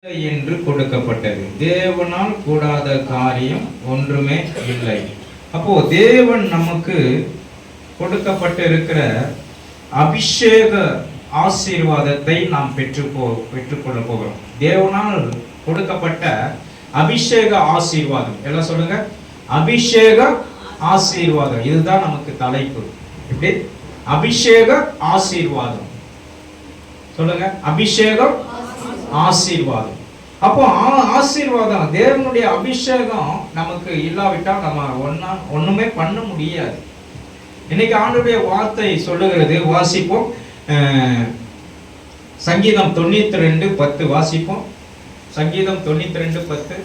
என்று கொடுக்கப்பட்டது. தேவனால் கூடாத காரியம் ஒன்றுமே இல்லை. அப்போ தேவன் நமக்கு கொடுக்கப்பட்டு இருக்கிற அபிஷேக ஆசீர்வாதத்தை நாம் பெற்றுக்கொள்ள போகிறோம். தேவனால் கொடுக்கப்பட்ட அபிஷேக ஆசீர்வாதம் எல்லாம் சொல்லுங்க. அபிஷேக ஆசீர்வாதம், இதுதான் நமக்கு தலைப்பு. இப்படி அபிஷேக ஆசீர்வாதம் சொல்லுங்க. அபிஷேகம் ஆசீர்வாதம். அப்போ ஆசீர்வாதம், தேவனுடைய அபிஷேகம் நமக்கு இல்லாவிட்டால் நம்ம ஒண்ணுமே பண்ண முடியாது. இன்னைக்கு ஆண்டவருடைய வார்த்தை சொல்லுகிறது, வாசிப்போம். சங்கீதம் 92:10 வாசிப்போம். சங்கீதம் 92:10.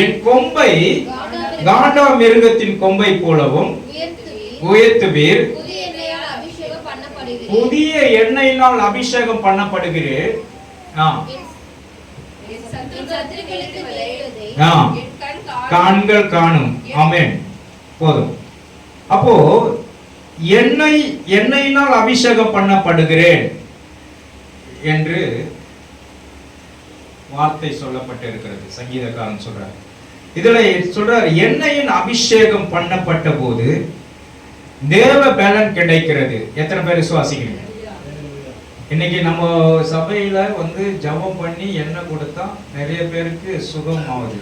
என் கொம்பை காண்டா மிருகத்தின் கொம்பை போலவும் உயர்த்துவீர், புதிய எண்ணெயினால் அபிஷேகம் பண்ணப்படுகிறேன். கண்கள் காணும். ஆமென். போதும். அப்போ எண்ணெயினால் அபிஷேகம் பண்ணப்படுகிறேன் என்று வார்த்தை சொல்லப்பட்டிருக்கிறது. சங்கீதக்காரன் சொல்றார். இதுல சொல்றார், எண்ணெயின் அபிஷேகம் பண்ணப்பட்ட போது தேவ பலன் கிடைக்கிறது. எத்தனை பேர் விசுவாசிக்கிறீங்க? இன்னைக்கு நம்ம சபையில ஜெபம் பண்ணி எண்ணெய் கொடுத்தா நிறைய பேருக்கு சுகம் ஆகுது.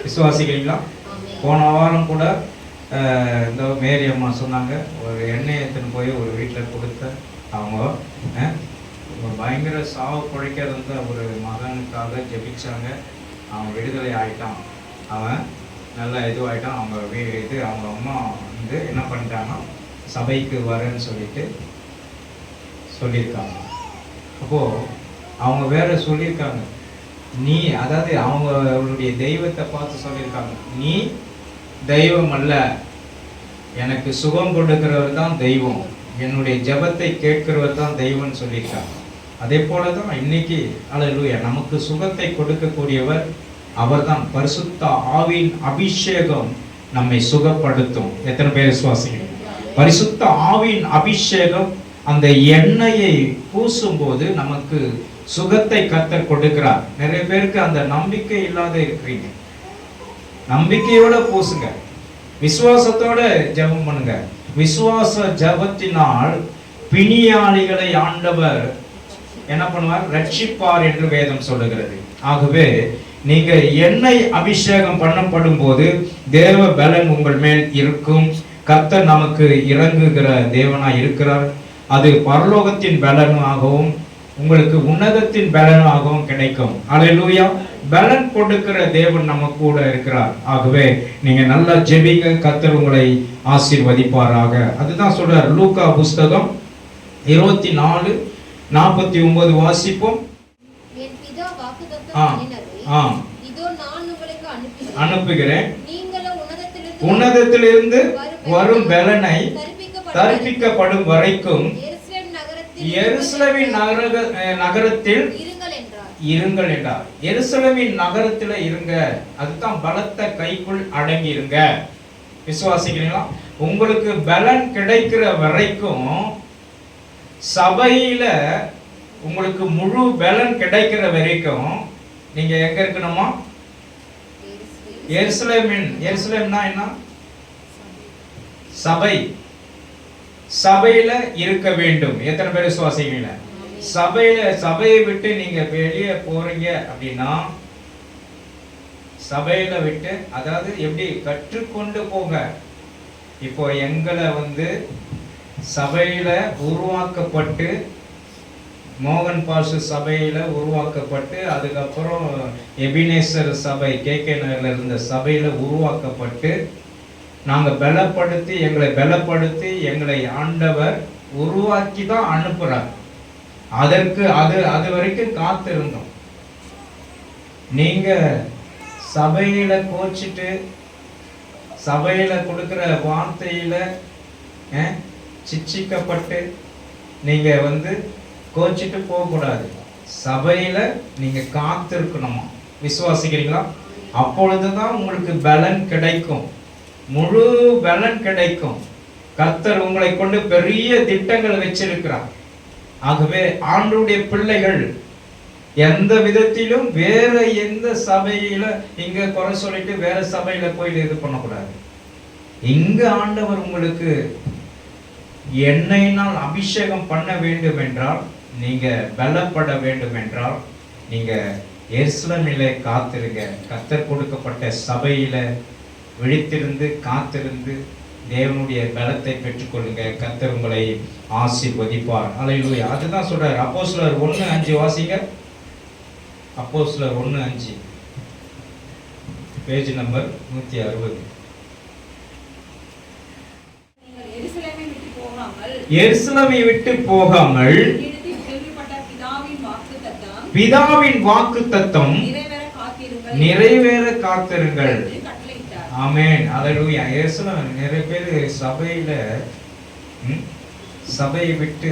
விசுவாசிக்கிறீங்களா? போன வாரம் கூட இந்த மேரி அம்மா சொன்னாங்க, ஒரு எண்ணெய் எடுத்துன்னு போய் ஒரு வீட்டில் கொடுத்த அவங்க பயங்கர சாவு குழைக்க இருந்த ஒரு மகனுக்காக ஜெபிச்சாங்க. அவன் விடுதலை ஆயிட்டான். அவன் நல்லா இதுவாயிட்டான். அவங்க அவங்க அம்மா என்ன பண்ணிட்டாங்கன்னா சபைக்கு வரேன்னு சொல்லியிருக்காங்க. அப்போ அவங்க வேற சொல்லியிருக்காங்க, நீ அதாவது அவங்களுடைய தெய்வத்தை பார்த்து சொல்லியிருக்காங்க, நீ தெய்வம் அல்ல, எனக்கு சுகம் கொடுக்கிறவர் தான் தெய்வம், என்னுடைய ஜெபத்தை கேட்கிறவர் தான் தெய்வம்னு சொல்லியிருக்காங்க. அதே போலதான் இன்னைக்கு அல்லேலூயா நமக்கு சுகத்தை கொடுக்கக்கூடியவர் அவர்தான். பரிசுத்த ஆவியின் அபிஷேகம் நம்மை சுகப்படுத்தும். எத்தனை பேர் விசுவாசிக்கிறீங்க? பரிசுத்த ஆவியின் அபிஷேகம் அந்த எண்ணெயை பூசும் போது நமக்கு சுகத்தை கர்த்தர் கொடுக்கிறார். நிறைய பேருக்கு அந்த நம்பிக்கை இல்லாத இருக்கிறீங்க. நம்பிக்கையோட பூசுங்க, விசுவாசத்தோட ஜெபம் பண்ணுங்க. விசுவாச ஜெபத்தினால் பிணியாளிகளை ஆண்டவர் என்ன பண்ணுவார்? ரட்சிப்பார் என்று வேதம் சொல்லுகிறது. ஆகவே நீங்க எண்ணெய் அபிஷேகம் பண்ணப்படும் போது தேவ பலன் உங்கள் மேல் இருக்கும். கர்த்தர் நமக்கு இறங்குகிற தேவனாய் இருக்கிறார். அது பரலோகத்தின் பலனாகவும் உங்களுக்கு உன்னதத்தின் பலனாகவும் கிடைக்கும். அல்லேலூயா. பலன் கொடுக்கிற தேவன் நம்ம கூட இருக்கிறார். ஆகவே நீங்க நல்லா ஜெபிங்க, கர்த்தர் உங்களை ஆசீர்வதிப்பாராக. அதுதான் சொல்றார். லூக்கா புஸ்தகம் 24:49 வாசிப்போம். அனுப்புகிறேன், உன்னதத்திலிருந்து வரும் பலனை தரிப்பிக்கப்படும் வரைக்கும் எருசலேமின் நகரத்தில் இருங்கள் என்றார். எருசலேமின் நகரத்தில் இருங்க, அதுதான் பலத்த கைக்குள் அடங்கி இருங்க. விசுவாசிக்கிறீங்களா? உங்களுக்கு பலன் கிடைக்கிற வரைக்கும் சபையில உங்களுக்கு முழு பலன் கிடைக்கிற வரைக்கும் நீங்க எங்க இருக்கணுமா? எருசலேம்னா என்ன? சபையில இருக்க வேண்டும். எத்தனை பேர் விசுவாசிக்கிறீங்க? சபையை விட்டு நீங்க வெளியே போறீங்க அப்படின்னா, சபையில விட்டு அதாவது எப்படி கற்றுக்கொண்டு போங்க. இப்போ எங்களை சபையில உருவாக்கப்பட்டு, மோகன் பாசு சபையில உருவாக்கப்பட்டு, அதுக்கப்புறம் எபினேசர் சபை KK நகர்ல இருந்த சபையில உருவாக்கப்பட்டு, நாங்க எங்களை பலப்படுத்தி எங்களை ஆண்டவர் உருவாக்கி தான் அனுப்புறார். அது வரைக்கும் காத்திருந்தோம். நீங்க சபையில கோச்சிட்டு, சபையில கொடுக்கிற வார்த்தையில சிச்சிக்கப்பட்டு நீங்க கோச்சிட்டு போக கூடாது. சபையில நீங்க காத்திருக்கணுமா? விசுவாசிக்கிறீங்களா? அப்பொழுதுதான் உங்களுக்கு பலன் கிடைக்கும், முழு பலன் கிடைக்கும். கர்த்தர் உங்களை கொண்டு பெரிய திட்டங்கள் வச்சிருக்கிறார். ஆகவே ஆண்டவருடைய பிள்ளைகள் எந்த விதத்திலும் வேற எந்த சபையில இங்க குறை சொல்லிட்டு வேற சபையில போய் இது பண்ணக்கூடாது. இங்க ஆண்டவர் உங்களுக்கு எண்ணெயினால் அபிஷேகம் பண்ண வேண்டும் என்றால், நீங்க பலப்பட வேண்டும் என்றால், நீங்க எருசலேமிலே காத்திருங்க. கர்த்தர் கொடுக்கப்பட்ட சபையில விழித்திருந்து காத்திருந்து தேவனுடைய பலத்தை பெற்றுக்கொள்ளுங்க. கர்த்தர் உங்களை ஆசீர்வதிப்பார். அல்லேலூயா. அதுதான் சொல்றாரு. அப்போஸ்தலர் 1:5 வாசிங்க. அப்போஸ்தலர் 1:5, பேஜ் நம்பர் 160. எருசலேமை விட்டு போகாமல் பிதாவின் வாக்குத்தத்தம் நிறைவேற காத்திருங்கள். ஆமென். அல்லேலூயா. எருசலேம் நிறைய பேர் சபையை விட்டு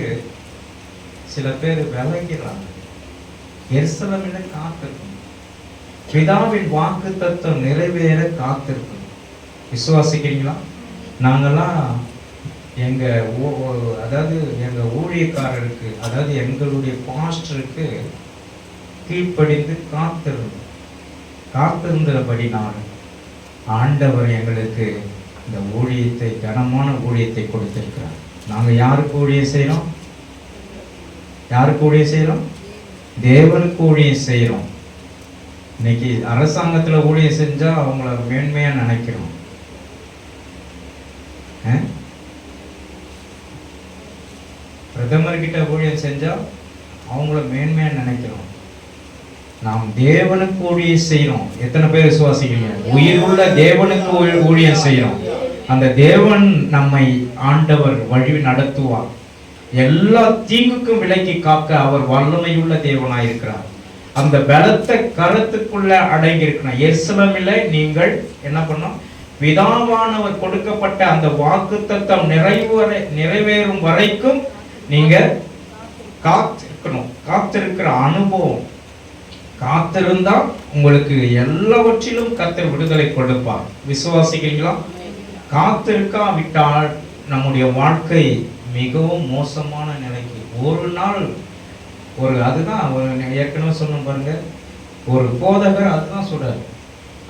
சில பேர் விலகிறாங்க. எருசலேமில காத்திருக்கணும். பிதாவின் வாக்குத்தத்தம் நிறைவேற காத்திருக்கணும். விசுவாசிக்கிறீங்களா? நாங்கெல்லாம் எங்க ஊழியக்காரருக்கு, அதாவது எங்களுடைய பாஸ்டருக்கு கீழ்ப்படிந்து காத்திருந்தபடினால் ஆண்டவர் எங்களுக்கு இந்த ஊழியத்தை, கனமான ஊழியத்தை கொடுத்திருக்கிறார். நாங்க யாருக்கு ஊழியம் செய்யறோம்? யாருக்கு ஊழியம் செய்யறோம்? தேவனுக்கு ஊழியம் செய்யறோம். இன்னைக்கு அரசாங்கத்துல ஊழியம் செஞ்சா அவங்கள மேன்மையா நினைக்கிறோம். பிரதமர் கிட்ட ஊழியம் செஞ்சா அவங்கள மேன்மையா நினைக்கிறோம். நாம் தேவனுக்கு ஊழியம் செய்யறோம். எத்தனை பேர் விசுவாசிக்கிறீங்க? உயிருள்ள தேவனுக்கு ஊழியம் செய்யறோம். அந்த தேவன் நம்மை ஆண்டவர் வழி நடத்துவார். எல்லா தீங்குக்கும் விலக்கி காக்க அவர் வல்லமையுள்ள தேவனாயிருக்கிறார். அந்த பலத்தை கருத்துக்குள்ள அடங்கி இருக்கிறார். எருசலேமிலே நீங்கள் என்ன பண்ணணும்? பிதாவானவர் கொடுக்கப்பட்ட அந்த வாக்குத்தத்தம் நிறைவேறும் வரைக்கும் நீங்க காத்திருக்கணும். காத்திருக்கிற அனுபவம், காத்திருந்தா உங்களுக்கு எல்லாவற்றிலும் கர்த்தர் விடுதலை கொடுப்பார். விசுவாசிக்கிறீங்களா? காத்திருக்காவிட்டால் நம்முடைய வாழ்க்கை மிகவும் மோசமான நிலைக்கு ஒரு நாள் அதுதான் ஏற்கனவே சொன்ன பாருங்க, ஒரு போதகர் அதுதான் சொல்றாரு.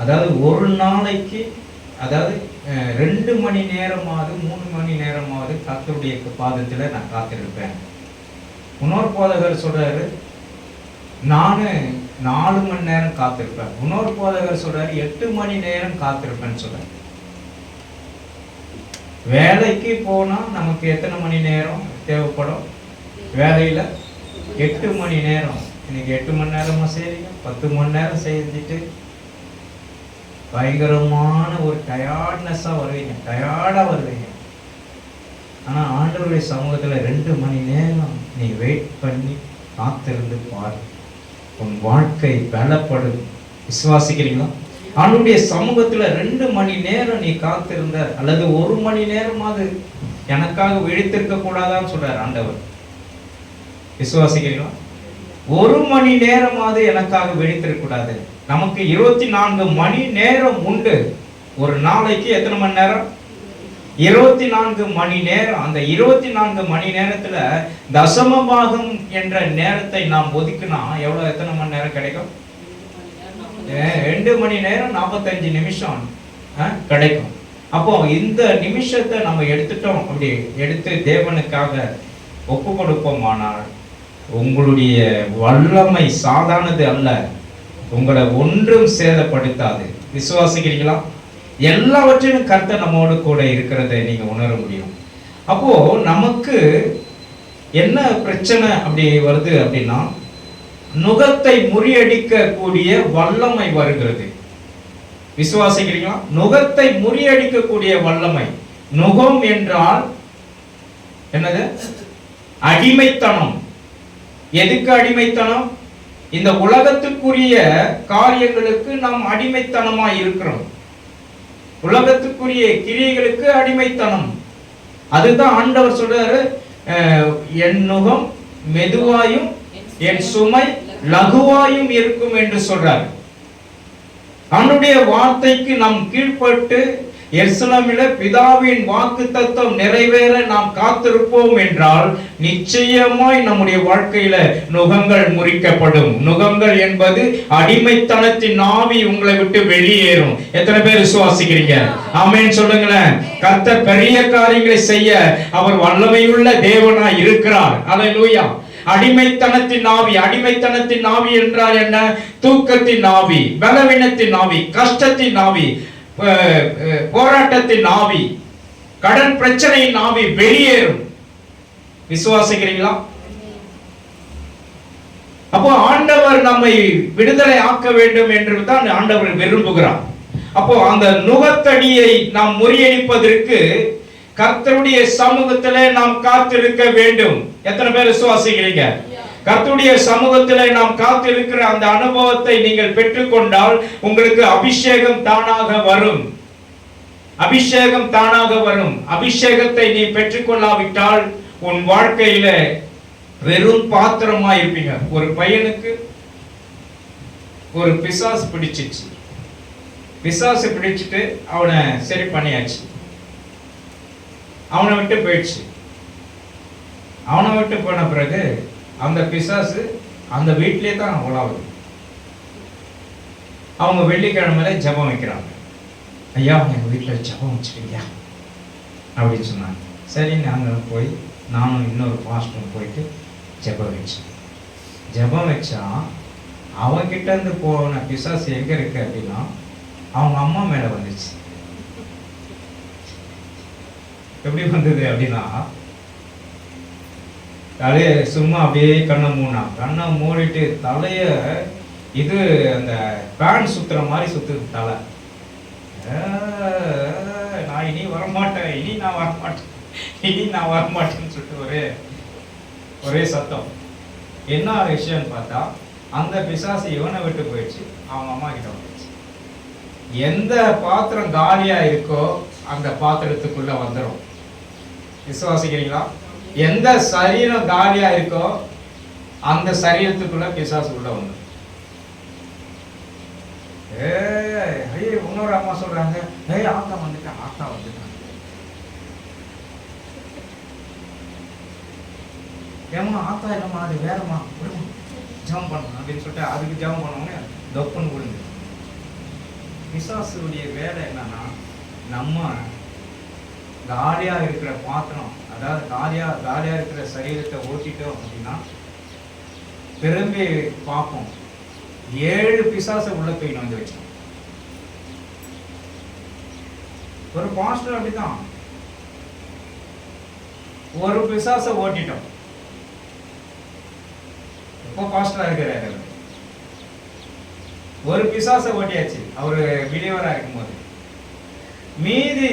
அதாவது ஒரு நாளைக்கு, அதாவது 2 மணி நேரமாவது 3 மணி நேரமாவது கர்த்தருடைய பாதத்துல நான் காத்திருப்பேன். இன்னொரு போதகர் சொல்றாரு, நானு 4 மணி நேரம் காத்திருப்பேன். இன்னொரு போதகர் சொல்றாரு 8 மணி நேரம் காத்திருப்பேன்னு சொல்றாரு. வேலைக்கு போனா நமக்கு எத்தனை மணி நேரம் தேவைப்படும்? வேலையில 8 மணி நேரம். இன்னைக்கு 8 மணி நேரமா செய்றீங்க, 10 மணி நேரம் செஞ்சுட்டு பயங்கரமான ஒரு டயர்ட்னஸா வருவீங்க, டயர்டா வருவீங்க. ஆனா ஆண்டவருடைய சமூகத்துல 2 மணி நேரம் நீ வெயிட் பண்ணி காத்திருந்து பாரு, உன் வாழ்க்கை பலப்படும். விசுவாசிக்கிறீங்களா? ஆண்டவருடைய சமூகத்துல 2 மணி நேரம் நீ காத்திருந்த, அல்லது 1 மணி நேரமாவது எனக்காக விழித்திருக்க கூடாதான்னு சொல்றாரு ஆண்டவர். விசுவாசிக்கிறீங்களா? 1 மணி நேரமாவது எனக்காக விழித்திருக்க கூடாது. நமக்கு 24 மணி நேரம் உண்டு. ஒரு நாளைக்கு எத்தனை மணி நேரம்? 24 மணி நேரம். அந்த 24 மணி நேரத்துல தசமபாகம் என்ற நேரத்தை நாம் ஒதுக்கினா எவ்வளவு, எத்தனை மணி நேரம் கிடைக்கும்? 2 மணி நேரம் 45 நிமிஷம் கிடைக்கும். அப்போ இந்த நிமிஷத்தை நம்ம எடுத்துட்டோம், அப்படி எடுத்து தேவனுக்காக ஒப்பு கொடுப்போமானால் உங்களுடைய வல்லமை சாதாரணது அல்ல, உங்களை ஒன்றும் சேதப்படுத்தாது. விசுவாசிக்கிறீங்களா? எல்லாவற்றிலும் கர்த்தர் நம்மோடு கூட இருக்கிறதை நீங்க உணர முடியும். அப்போ நமக்கு என்ன பிரச்சனை அப்படி வருது அப்படின்னா, நுகத்தை முறியடிக்க கூடிய வல்லமை வருகிறது. விசுவாசிக்கிறீங்களா? நுகத்தை முறியடிக்க கூடிய வல்லமை. நுகம் என்றால் என்னது? அடிமைத்தனம். எதுக்கு அடிமைத்தனம்? இந்த உலகத்துக்குரிய காரியங்களுக்கு நாம் அடிமைத்தனமா இருக்கிறோம். உலகத்துக்குரிய கிரியைகளுக்கு அடிமைத்தனம். அதுதான் ஆண்டவர் சொல்றாரு, என் நுகம் மெதுவாயும் என் சுமை லகுவாயும் இருக்கும் என்று சொல்றார். அவனுடைய வார்த்தைக்கு நாம் கீழ்பட்டு எருசலேமிலே பிதாவின் வாக்குத்தத்தம் நிறைவேற நாம் காத்திருப்போம் என்றால் நிச்சயமாய் நம்முடைய வாழ்க்கையில நுகங்கள் முறிக்கப்படும். நுகங்கள் என்பது அடிமைத்தனத்தின் ஆவி உங்களை விட்டு வெளியேறும். எத்தனை பேர் விசுவாசிக்கிறீங்க? ஆமென் சொல்லுங்களேன். கர்த்தர் பெரிய காரியங்களை செய்ய அவர் வல்லமையுள்ள தேவனாய் இருக்கிறார். அல்லேலூயா. அடிமைத்தனத்தின் ஆவி, அடிமைத்தனத்தின் ஆவி என்றால் என்ன? தூக்கத்தின் ஆவி, பலவீனத்தின் ஆவி, கஷ்டத்தின் ஆவி, போராட்டத்தின் ஆவி, கடன் பிரச்சனையின் ஆவி வெளியேறும். விசுவாசிக்கிறீங்களா? அப்போ ஆண்டவர் நம்மை விடுதலை ஆக்க வேண்டும் என்று தான் ஆண்டவர் விரும்புகிறார். அப்போ அந்த நுகத்தடியை நாம் முறியடிப்பதற்கு கர்த்தருடைய சமூகத்திலே நாம் காத்திருக்க வேண்டும். எத்தனை பேர் விசுவாசிக்கிறீங்க? கர்த்தருடைய சமூகத்திலே நாம் காத்திருக்கிற அந்த அனுபவத்தை நீங்கள் பெற்றுக்கொண்டால் உங்களுக்கு அபிஷேகம் தானாக வரும். அபிஷேகம் தானாக வரும். அபிஷேகத்தை நீ பெற்றுக்கொள்ளாவிட்டால் உன் வாழ்க்கையில வெறும் பாத்திரமா இருப்பீங்க. ஒரு பையனுக்கு ஒரு பிசாசு பிடிச்சிச்சு. பிசாசு பிடிச்சிட்டு அவனை சரி பண்ணியாச்சு. அவனை விட்டு போயிடுச்சு. அவனை விட்டு போன பிறகு அந்த பிசாசு அந்த வீட்டிலே தான் உலாவுது. அவங்க வெள்ளிக்கிழமையில ஜெபம் வைக்கிறாங்க. ஐயா எங்க வீட்டில் ஜெபம் வச்சுக்கீங்க அப்படின்னு சொன்னாங்க. சரி நாங்கள் போய் நானும் இன்னொரு பாஸ்டரும் போயிட்டு ஜெபம் வச்சேன். ஜெபம் வச்சா அவங்கிட்ட இருந்து போன பிசாசு எங்க இருக்கு அப்படின்னா அவங்க அம்மா மேல வந்துச்சு. எப்படி வந்தது அப்படின்னா தலைய சும்மா அப்படியே கண்ணை மூடிட்டு தலைய இது அந்த பேன் சுத்துற மாதிரி சுத்துது தலை. நான் இனி வரமாட்டேன், இனி நான் வரமாட்டேன்னு சொல்லிட்டு ஒரே சத்தம். என்ன விஷயம்னு பார்த்தா அந்த பிசாசு இவனை விட்டு போயிடுச்சு, அவங்க அம்மா கிட்ட வந்துச்சு. எந்த பாத்திரம் காலியா இருக்கோ அந்த பாத்திரத்துக்குள்ள வந்துடும். விசுவாசிக்கிறீங்களா? எந்த சரீரம் காலியா இருக்கோ அந்த சரீரத்துக்குள்ள பிசாசு உள்ள வந்துடும். இன்னொரு அம்மா சொல்றாங்க, ஆத்தா வந்துட்டான். ஏமா ஆத்தா இல்லம்மா, அது வேறம்மா, ஜெபம் பண்ணணும் அப்படின்னு சொல்லிட்டு அதுக்கு ஜெபம் பண்ணுவோங்க. தொப்புன்னு கொடுங்க. பிசாசுடைய வேலை என்னன்னா, நம்ம காலியா இருக்கிற பாத்திரம், அதாவது காலியா இருக்கிற சரீரத்தை ஓட்டிட்டோம் அப்படின்னா திரும்பி பார்ப்போம். 7 பிசாசை உள்ள போய் வந்து வச்சோம். ஒரு பாஸ்டர் அப்படிதான் ஒரு பிசாசை ஓட்டிட்டோம். இப்போ பாஸ்டரா இருக்கிறாரு. ஒரு பிசாசை ஓட்டியாச்சு அவரு பிலீவரா இருக்கும்போது. மீதி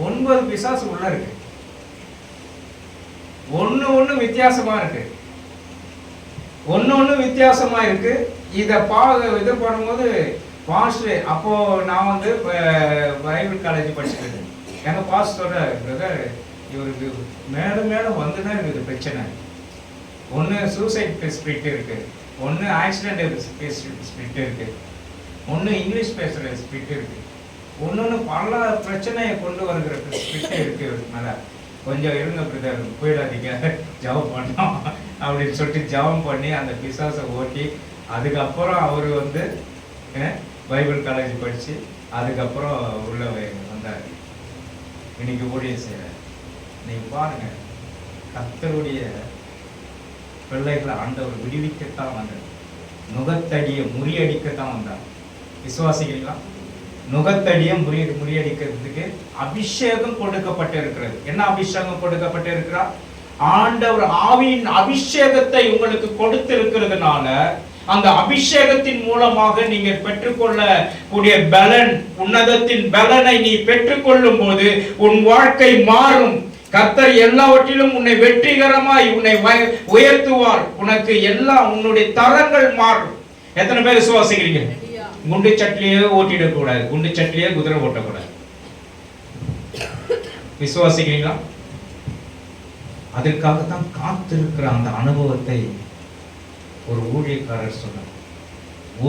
9 பிசாசு உள்ள இருக்கு. ஒண்ணு வித்தியாசமா இருக்கு. ஒண்ணு வித்தியாசமா இருக்கு. இது பண்ணும்போது பாஸ்டர், அப்போ நான் வந்து பைபிள் காலேஜ் படிச்சுட்டு எங்க பாஸ்டர் பிரதர் இவருக்கு மேல வந்துதான் இருக்குது பிரச்சனை. ஒன்று சூசைட் ஸ்பிரிட் இருக்கு, ஒன்று ஆக்சிடென்ட் ஸ்பிரிட் இருக்கு, ஒன்று இங்கிலீஷ் பேசுற ஸ்பிரிட் இருக்கு, ஒன்னொன்னு பல பிரச்சனையை கொண்டு வருகிற ஸ்பிரிட் இருக்கு. மேல கொஞ்சம் இருங்க பிரதர், போயிடாதீங்க, ஜெபம் பண்ணோம் அப்படின்னு சொல்லிட்டு ஜெபம் பண்ணி அந்த பிசாசை ஓட்டி அதுக்கப்புறம் அவர் வந்து பைபிள் காலேஜ் படிச்சு அதுக்கப்புறம் உள்ள வந்தார். இன்னைக்கு ஊழியம் செய்யற நீங்க பாருங்க, கர்த்தருடைய பிள்ளைகளை ஆண்டவர் விடுவிக்கத்தான் வந்தார். நுகத்தடியை முறியடிக்கத்தான் வந்தார். விசுவாசிக்கிறீங்களா? நுகத்தடியை முறியடிக்கிறதுக்கு அபிஷேகம் கொடுக்கப்பட்டு இருக்கிறது. என்ன அபிஷேகம் கொடுக்கப்பட்டு இருக்கிறார்? ஆண்டவர் ஆவியின் அபிஷேகத்தை உங்களுக்கு கொடுத்திருக்கிறதுனால அந்த அபிஷேகத்தின் மூலமாக நீங்க பெற்றுக்கொள்ள கூடிய பலன், உன்னதத்தின் பலனை நீ பெற்றுக்கொள்ளும் போது உன் வாழ்க்கை மாறும். கர்த்தர் எல்லாவற்றிலும் உன்னை வெற்றிகரமாய் உன்னை உயர்த்துவார். உனக்கு எல்லாம் உன்னுடைய தரங்கள் மாறும். எத்தனை பேர் விசுவாசிக்கிறீங்க? குண்டு சட்டிலேயே ஓட்டிடக்கூடாது, குண்டு சட்டிலேயே குதிரை ஓட்டக்கூடாது. விசுவாசிக்கிறீங்களா? அதற்காகத்தான் காத்திருக்கிற அந்த அனுபவத்தை ஒரு ஊழியக்காரர் சொன்னார்.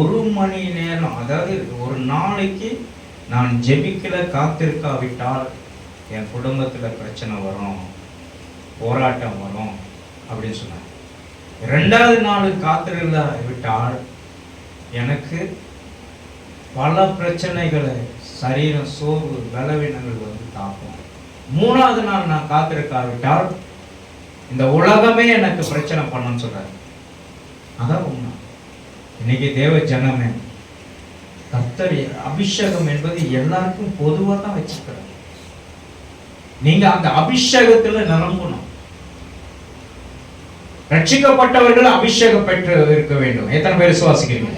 1 மணி நேரம், அதாவது ஒரு நாளைக்கு நான் ஜெபிக்கல காத்திருக்காவிட்டால் என் குடும்பத்துல பிரச்சனை வரும், போராட்டம் வரும் அப்படின்னு சொன்னார். 2வது நாள் காத்திருந்தா விட்டால் எனக்கு பல பிரச்சனைகளை, சரீரம் சோர்வு பலவீனங்கள் வந்து தாக்கும். 3வது நாள் நான் காத்திருக்காவிட்டால் இந்த உலகமே எனக்கு பிரச்சனை பண்ணணும்னு சொல்றாரு. அதான் உண்மை. இன்னைக்கு தேவ ஜனமே, கர்த்தர் அபிஷேகம் என்பது எல்லாருக்கும் பொதுவாக தான் வச்சிருக்கிறார். நீங்க அந்த அபிஷேகத்துல நிரம்பணும். ரட்சிக்கப்பட்டவர்கள் அபிஷேகம் பெற்று இருக்க வேண்டும். எத்தனை பேர் விசுவாசிக்கிறீங்க?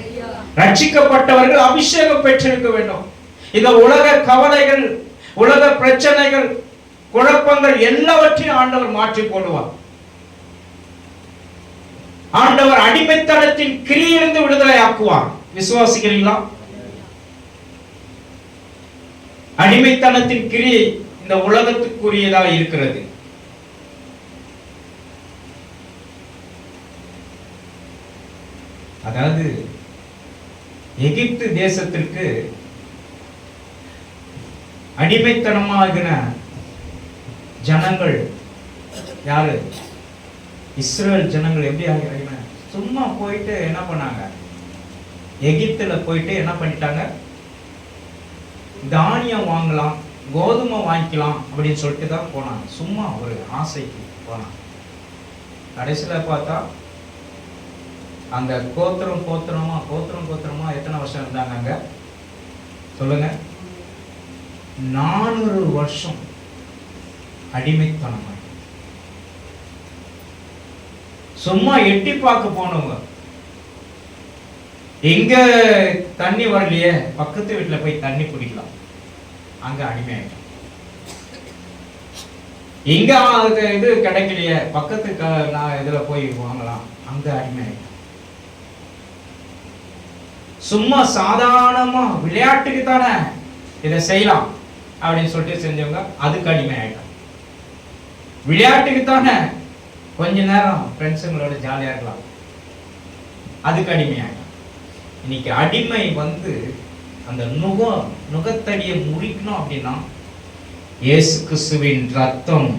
ரட்சிக்கப்பட்டவர்கள் அபிஷேகம் பெற்றிருக்க வேண்டும். இந்த உலக கவலைகள், உலக பிரச்சனைகள், குழப்பங்கள் எல்லாவற்றையும் ஆண்டவர் மாற்றி போடுவார். ஆண்டவர் அடிமைத்தனத்தின் கிரியிலிருந்து விடுதலை ஆக்குவார். விசுவாசிக்கிறீங்களா? அடிமைத்தனத்தின் கிரியை இந்த உலகத்துக்குரியதா இருக்கிறது. அதாவது எகிப்து தேசத்திற்கு அடிமைத்தனமாகின ஜனங்கள் யாரு? இஸ்ரேல் ஜனங்கள். எப்படி ஆகிறாங்க? சும்மா போயிட்டு என்ன பண்ணாங்க? எகிப்துல போயிட்டு என்ன பண்ணிட்டாங்க? தானியம் வாங்கலாம், கோதுமை வாங்கிக்கலாம் அப்படின்னு சொல்லிட்டு தான் போனாங்க. சும்மா ஒரு ஆசைக்கு போனாங்க. கடைசியில பார்த்தா அந்த கோத்திரமா எத்தனை வருஷம் இருந்தாங்க அங்க? சொல்லுங்க. 400 வருஷம் அடிமைத்தனம். சும்மா எட்டி பார்க்க போனவங்க, எங்க தண்ணி வரலையே, பக்கத்து வீட்டுல போய் தண்ணி குடிக்கலாம், அங்க அடிமையாயிட்டோம். எங்க இது கிடைக்கலையே, பக்கத்து இதுல போய் வாங்கலாம், அங்க அடிமையாயிட்டோம். சும்மா சாதாரணமா விளையாட்டுக்கு தானே இதை செய்யலாம் அப்படின்னு சொல்லிட்டு செஞ்சவங்க அதுக்கு அடிமை ஆயிட்டாங்க. விளையாட்டுக்கு தானே கொஞ்ச நேரம் ஃப்ரெண்ட்ஸுங்களோட ஜாலியா இருக்கலாம், அதுக்கு அடிமை ஆயிட்டாங்க. இன்னைக்கு அடிமை வந்து அந்த நுகத்தடியை முறிக்கணும் அப்படின்னா இயேசு கிறிஸ்துவின் ரத்தம்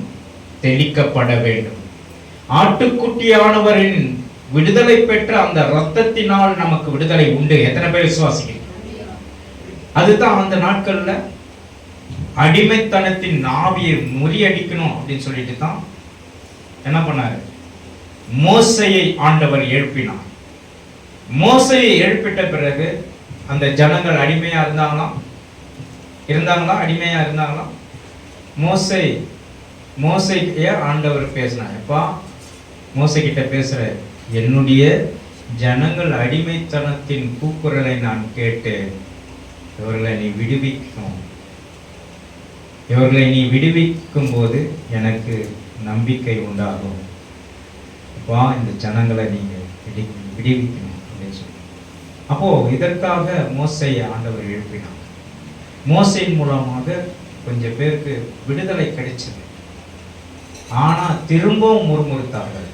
தெளிக்கப்பட வேண்டும். ஆட்டுக்குட்டியானவரின் விடுதலை பெற்ற அந்த ரத்தத்தினால் நமக்கு விடுதலை உண்டு. எத்தனை பேர் விசுவாசிக்கிறீங்க? அதுதான் அந்த நாட்கள்ல அடிமைத்தனத்தின் நாவியை முறியடிக்கணும் அப்படின்னு சொல்லிட்டு தான் என்ன பண்ணாரு? மோசையை ஆண்டவர் எழுப்பினார். மோசையை எழுப்பிட்ட பிறகு அந்த ஜனங்கள் அடிமையா இருந்தாங்களா? அடிமையா இருந்தாங்களா? மோசைக்கு ஆண்டவர் பேசினார். எப்பா மோசை கிட்ட பேசுற, என்னுடைய ஜனங்கள் அடிமைத்தனத்தின் கூக்குரலை நான் கேட்டு இவர்களை நீ விடுவிக்கும் போது எனக்கு நம்பிக்கை உண்டாகும். அப்பா இந்த ஜனங்களை நீங்க விடுவிக்கணும் அப்படின்னு சொல்லி, அப்போ இதற்காக மோசையை ஆண்டவர் எழுப்பினார். மோசையின் மூலமாக கொஞ்சம் பேருக்கு விடுதலை கிடைச்சது. ஆனா திரும்பவும் முறுமுறுத்தார்கள்.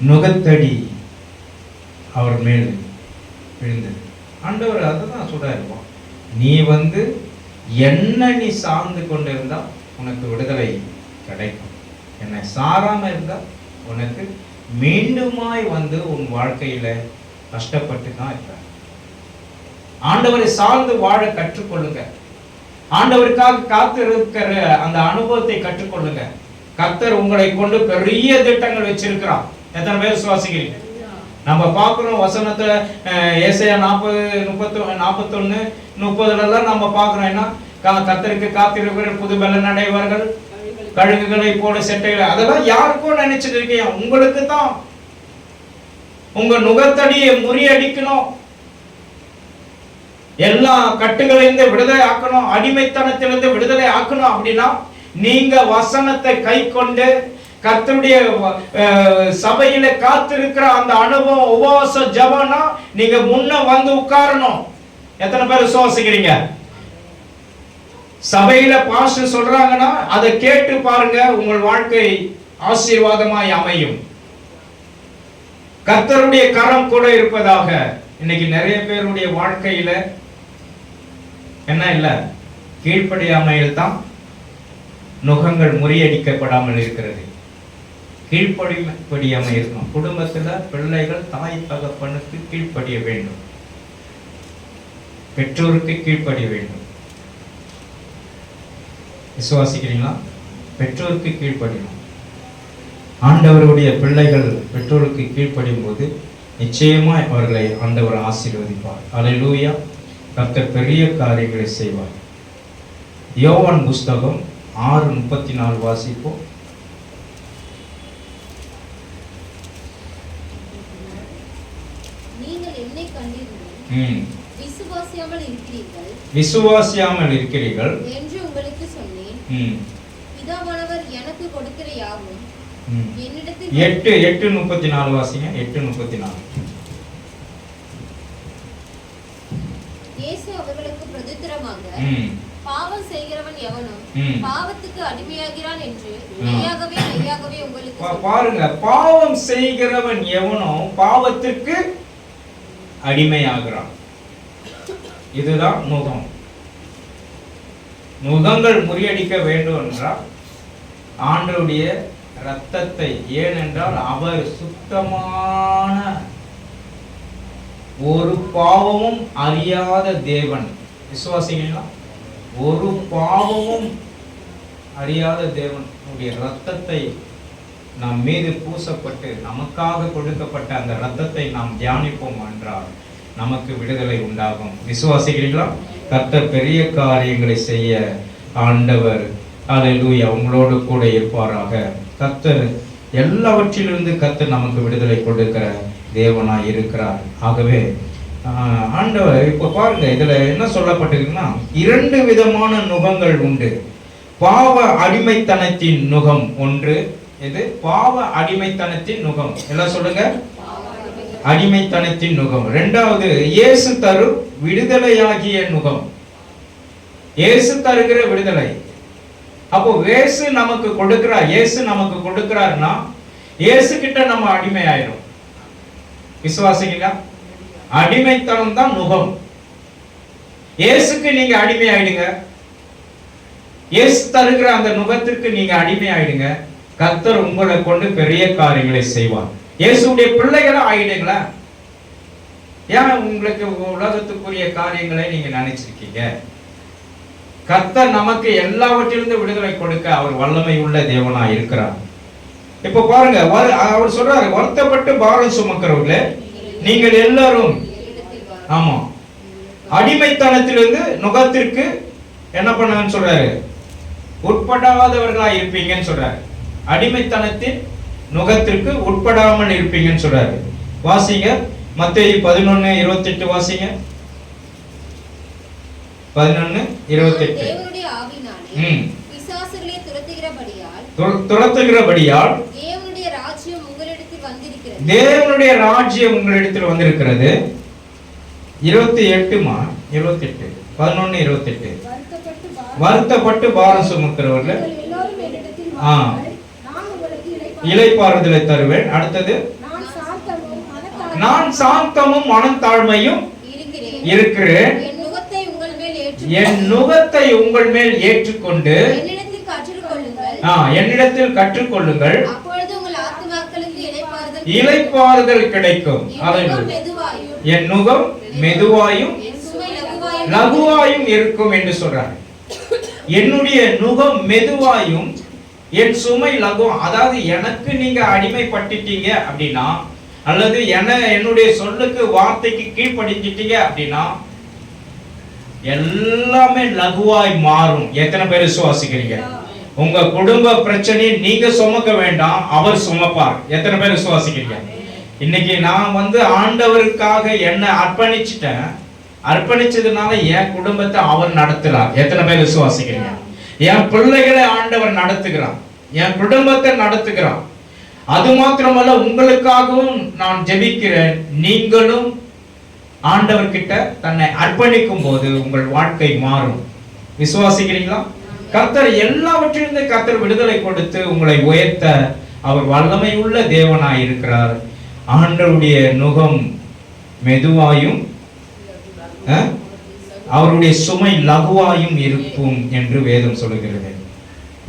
நுகத்தடி அவர் மேல் விழுந்தது. ஆண்டவர் அதுதான் சொல்றாரு, நீ வந்து என்ன நீ சார்ந்து கொண்டு இருந்தா உனக்கு விடுதலை கிடைக்கும், என்னை சாராம இருந்தா உனக்கு மீண்டுமாய் வந்து உன் வாழ்க்கையில கஷ்டப்பட்டு தான் இருக்க. ஆண்டவரை சார்ந்து வாழ கற்றுக்கொள்ளுங்க. ஆண்டவருக்காக காத்திருக்கிற அந்த அனுபவத்தை கற்றுக்கொள்ளுங்க. கர்த்தர் உங்களை கொண்டு பெரிய திட்டங்கள் வச்சிருக்கிறார். எத்தனை பேர் விசுவாசிக்கிறீங்க? நம்ம பார்க்கிறோம் வசனத்துல ஏசாயா 41:30 நம்ம பார்க்கிறோம். என்ன? கர்த்தருக்கு காத்திருக்கிற புது பலன் அடைவார்கள், கழுகுகளை போல செட்டைகள். அதெல்லாம் யாருக்கும் நினைச்சிட்டு இருக்கீங்க? உங்களுக்கு தான். உங்க நுகத்தடியை முறியடிக்கணும், எல்லா கட்டுகளிலிருந்து விடுதலை ஆக்கணும், அடிமைத்தனத்திலிருந்து விடுதலை ஆக்கணும். அப்படின்னா நீங்க வசனத்தை கை கொண்டு கர்த்தருடைய சபையில காத்திருக்கிற அந்த அனுபவம், உபவாச ஜெபம்னா நீங்க முன்ன வந்து உட்காரணும். எத்தனை பேர் விசுவாசிக்கிறீங்க? சபையில பாஸ்டர் சொல்றாங்கன்னா அதை கேட்டு பாருங்க, உங்கள் வாழ்க்கை ஆசீர்வாதமாய் அமையும். கர்த்தருடைய கரம் கூட இருப்பதாக. இன்னைக்கு நிறைய பேருடைய வாழ்க்கையில என்ன இல்லை, கீழ்ப்படியாமையில் தான் நுகங்கள் முறியடிக்கப்படாமல் இருக்கிறது. கீழ்ப்படியாமை இருக்கும். குடும்பத்துல பிள்ளைகள் தாய் தகப்பனுக்கு கீழ்ப்படிய வேண்டும், பெற்றோருக்கு கீழ்ப்படிய வேண்டும். விசுவாசிக்கிறீங்களா? பெற்றோருக்கு கீழ்ப்படியணும். ஆண்டவருடைய பிள்ளைகள் பெற்றோருக்கு கீழ்ப்படியும் போது நிச்சயமாய் அவர்களை ஆண்டவர் ஆசீர்வதிப்பார். அல்லேலூயா. கர்த்தர் பெரிய காரியங்களை செய்வார். யோவான் புஸ்தகம் 6:34 வாசிப்போம். விசுவாசியாமல் இருக்கிறீர்கள் என்று உங்களுக்கு சொன்னேன். பிதாவானவர் எனக்கு கொடுக்கிற யாவும் என்னிடத்தில் 8:34 வாசிங்க. 8:34. இயேசு அவர்களுக்கு பிரதித்திரமாக, பாவம் செய்கிறவன் எவனும் பாவத்துக்கு அடிமையாகிறான் என்று மெய்யாகவே மெய்யாகவே உங்களுக்கு. பாருங்க, பாவம் செய்கிறவன் எவனோ பாவத்திற்கு அடிமையாகிறான். இதுதான் நுகம். நுகங்கள் முறியடிக்க வேண்டும் என்றால் ஆண்டவருடைய இரத்தத்தை, ஏனென்றால் அவர் சுத்தமான ஒரு பாவமும் அறியாத தேவன். விசுவாசிங்களா? ஒரு பாவமும் அறியாத தேவனுடைய இரத்தத்தை நம் மீது பூசப்பட்டு நமக்காக கொடுக்கப்பட்ட அந்த இரத்தத்தை நாம் தியானிப்போம் என்றால் நமக்கு விடுதலை உண்டாகும். விசுவாசிக்கிறீங்களா? கர்த்தர் பெரிய காரியங்களை செய்ய ஆண்டவர் அல்லேலூயா உங்களோடு கூட இருப்பாராக. கர்த்தர் எல்லாவற்றிலிருந்து கர்த்தர் நமக்கு விடுதலை கொடுக்கிற தேவனாய் இருக்கிறார். ஆகவே ஆண்டவர் இப்ப பாருங்க, இதுல என்ன சொல்லப்பட்டிருக்குன்னா 2 விதமான நுகங்கள் உண்டு. பாவ அடிமைத்தனத்தின் நுகம் ஒன்று. இது பாவ அடிமைத்தனத்தின் நுகம். எல்லாம் சொல்லுங்க, அடிமைத்தனத்தின் நுகம். 2வது இயேசு தரும் விடுதலையாகிய நுகம். இயேசு தருகிற விடுதலை. அப்போ இயேசு நமக்கு கொடுக்கிறார். இயேசு நமக்கு கொடுக்கிறார்னா இயேசு கிட்ட நம்ம அடிமை ஆயிரும். விசுவாசிங்களா? அடிமைத்தனம் தான் நுகம். இயேசுக்கு நீங்க அடிமை ஆயிடுங்க. இயேசு தருகிற அந்த நுகத்திற்கு நீங்க அடிமை ஆயிடுங்க. கர்த்தர் உங்களை கொண்டு பெரிய காரியங்களை செய்வார். இயேசுடைய பிள்ளைகளா ஆயிடுங்களா? ஏன் உங்களுக்கு உலகத்துக்குரிய காரியங்களை நீங்க நினைச்சிருக்கீங்க? கர்த்தர் நமக்கு எல்லாவற்றிலிருந்து விடுதலை கொடுக்க அவர் வல்லமை உள்ள தேவனா இருக்கிறார். இப்ப பாருங்க, அவர் சொல்றாரு, வருத்தப்பட்டு பாரம் சுமக்கிறவர்களே நீங்கள் எல்லாரும், ஆமா, அடிமைத்தனத்திலிருந்து நுகத்திற்கு என்ன பண்ணுங்கன்னு சொல்றாரு, உட்படாதவர்களா இருப்பீங்கன்னு சொல்றாரு. அடிமைத்தனத்தின் நுகத்திற்கு உட்படாமல் இருப்பீங்கன்னு சொல்றாரு. வாசிங்க மத்தேயு 11:28 வாசிங்க. 11:28. தேவனுடைய ஆவியினாலே பிசாசுகளை துரத்துகிறபடியால் தேவனுடைய ராஜ்யம் உங்களிடத்தில் வந்திருக்கிறது. தேவனுடைய ராஜ்யம் உங்களிடத்தில் வந்திருக்கிறது. 28 11:28. வருத்தப்பட்டு பாரம் சுமக்கிறவர்கள் இளைப்பாறுதலை தருவேன். அடுத்தது, நான் சாந்தமும் மனத்தாழ்மையும் இருக்கிறேன். என் நுகத்தை உங்கள் மேல் ஏற்றுக்கொண்டு என்னிடத்தில் கற்றுக்கொள்ளுங்கள், இளைப்பாறுதல் கிடைக்கும். என் நுகம் மெதுவாயும் லகுவாயும் இருக்கும் என்று சொல்றார். என்னுடைய நுகம் மெதுவாயும் என் சுமை லகுவாயும். அதாவது எனக்கு நீங்க அடிமைப்பட்டுட்டீங்க அப்படின்னா, அல்லது என்னுடைய சொல்லுக்கு வார்த்தைக்கு கீழ்ப்படிஞ்சிட்டீங்க அப்படின்னா எல்லாமே லகுவாய் மாறும். எத்தனை பேர் விசுவாசிக்கிறீங்க? உங்க குடும்ப பிரச்சனையை நீங்க சுமக்க வேண்டாம், அவர் சுமப்பார். எத்தனை பேர் விசுவாசிக்கிறீங்க? இன்னைக்கு நான் ஆண்டவருக்காக என்ன அர்ப்பணிச்சிட்டேன். அர்ப்பணிச்சதுனால என் குடும்பத்தை அவர் நடத்துறார். எத்தனை பேர் விசுவாசிக்கிறீங்க? என் பிள்ளைகளை ஆண்டவர் நடத்துகிறான், என் குடும்பத்தை நடத்துகிறான். அது மாத்திரமல்ல, உங்களுக்காகவும் நான் ஜெபிக்கிறேன். நீங்களும் ஆண்டவர்கிட்ட தன்னை அர்ப்பணிக்கும் போது உங்கள் வாழ்க்கை மாறும். விசுவாசிக்கிறீங்களா? கர்த்தர் எல்லாவற்றிலிருந்து கர்த்தர் விடுதலை கொடுத்து உங்களை உயர்த்த அவர் வல்லமை உள்ள தேவனாய் இருக்கிறார். ஆண்டவருடைய நுகம் மெதுவாயும் அவருடைய சுமை லகுவாயும் இருக்கும் என்று வேதம் சொல்லுகிறது.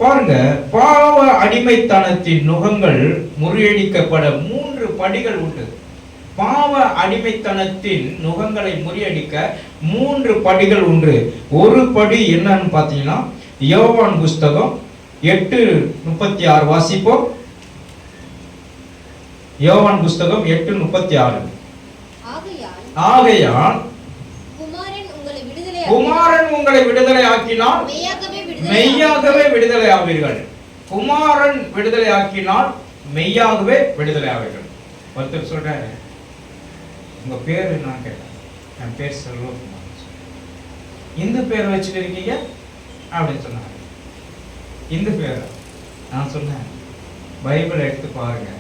பாருங்க, பாவ அடிமைத்தனத்தின் நுகங்கள் முறியடிக்கப்பட 3 படிகள் உண்டு. பாவ அடிமைத்தனத்தின் நுகங்களை முறியடிக்க 3 படிகள் உண்டு. ஒரு படி என்னன்னு பார்த்தீங்கன்னா, யோவான் புஸ்தகம் 8:36 வாசிப்போம். யோவான் புஸ்தகம் 8:36. ஆகையால் குமாரன் உங்களை விடுதலை ஆக்கினால் மெய்யாகவே விடுதலை ஆவீர்கள். குமாரன் விடுதலை ஆக்கினால் மெய்யாகவே விடுதலை ஆவீர்கள். ஒருத்தர் சொல்றாரு, உங்க பேர் என்ன கேட்டேன். என் பேர் செல்வகுமார். இந்த பேரை வச்சுட்டு இருக்கீங்க அப்படின்னு சொன்னாங்க. இந்த பேர் நான் சொன்னேன், பைபிள் எடுத்து பாருங்க,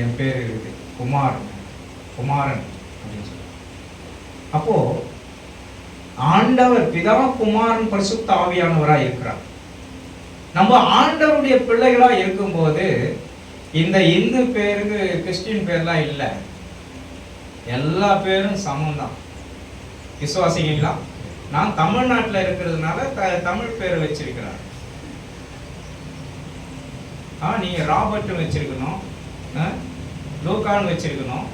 என் பேர் இருக்குது குமாரன் அப்படின்னு சொன்ன. அப்போ ஆண்டவர் பிதா, குமாரன், பரிசுத்த ஆவியானவராக இருக்கிறார். நம்ம ஆண்டவருடைய பிள்ளைகளா இருக்கும்போது இந்த இந்து பேருக்கு கிறிஸ்டின் பேர்லாம் இல்லை, எல்லா பேரும் சமம்தான். விசுவாசிங்களா? நான் தமிழ்நாட்டில் இருக்கிறதுனால தமிழ் பேர் வச்சிருக்கிறார். நீங்க ராபர்ட் வச்சிருக்கணும், லூக்கான்னு வச்சிருக்கணும்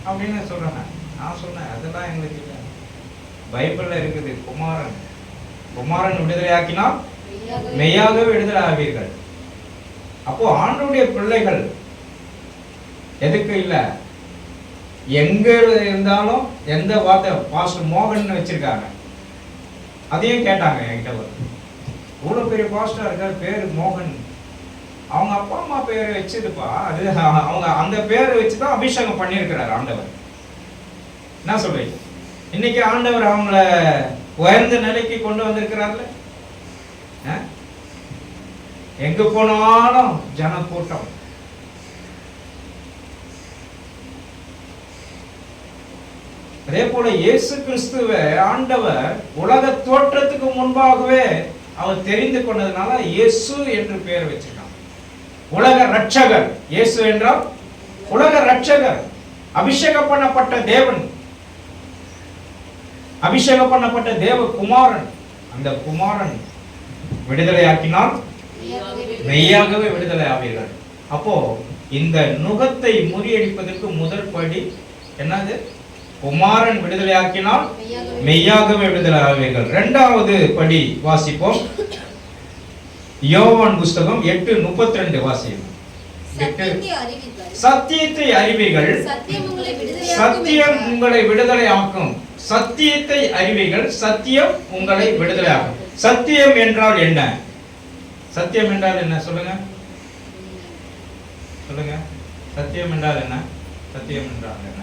அப்படின்னு சொல்றாங்க. நான் சொன்னேன், அதெல்லாம் எங்களுக்கு இல்லை. பைபிள்ல இருக்குது, குமாரன் விடுதலை ஆக்கினால் மெய்யாகவே விடுதலை ஆவீர்கள். அப்போ ஆண்டவருடைய பிள்ளைகள் எதுக்கு இல்ல, எங்க இருந்தாலும் எந்த வார்த்தை பாஸ்டர் மோகன் வச்சிருக்காங்க, அதையும் கேட்டாங்க என்கிட்ட. இவ்வளவு பெரிய பாஸ்டர் இருக்கார், பேரு மோகன், அவங்க அப்பா அம்மா பேரை வச்சதுப்பா, அது அவங்க அந்த பேரை வச்சுதான் அபிஷேகம் பண்ணியிருக்கிறார் ஆண்டவர். என்ன சொல்றீங்க? இன்னைக்கு ஆண்டவர் அவங்கள உயர்ந்த நிலைக்கு கொண்டு வந்திருக்கிறார்ல. எங்க போனாலும் ஜன கூட்டம். அதே போல இயேசு கிறிஸ்துவை ஆண்டவர் உலக தோற்றத்துக்கு முன்பாகவே அவர் தெரிந்து கொண்டதுனால இயேசு என்று பெயர் வச்சிருக்காங்க. உலக ரட்சகர். இயேசு என்றால் உலக ரட்சகர், அபிஷேகம் பண்ணப்பட்ட தேவன், அபிஷேகம் பண்ணப்பட்ட தேவ குமாரன். அந்த குமாரன் விடுதலை ஆக்கினால் மெய்யாகவே விடுதலை ஆவீர்கள். அப்போ இந்த நுகத்தை முறியடிப்பதற்கு முதல் படி என்னது? குமாரன் விடுதலை ஆக்கினால் மெய்யாகவே விடுதலை ஆவீர்கள். இரண்டாவது படி வாசிப்போம். யோவான் புஸ்தகம் 8:32 வாசிப்போம். சத்தியத்தை அறிவீர்கள், சத்தியம் உங்களை விடுதலை ஆக்கும். சத்தியத்தை அறிவீர்கள், சத்தியம் உங்களை விடுதலை ஆக்கும். சத்தியம் என்றால் என்ன? சத்தியம் என்றால் என்ன? சொல்லுங்க சொல்லுங்க. சத்தியம் என்றால் என்ன? சத்தியம் என்றால் என்ன?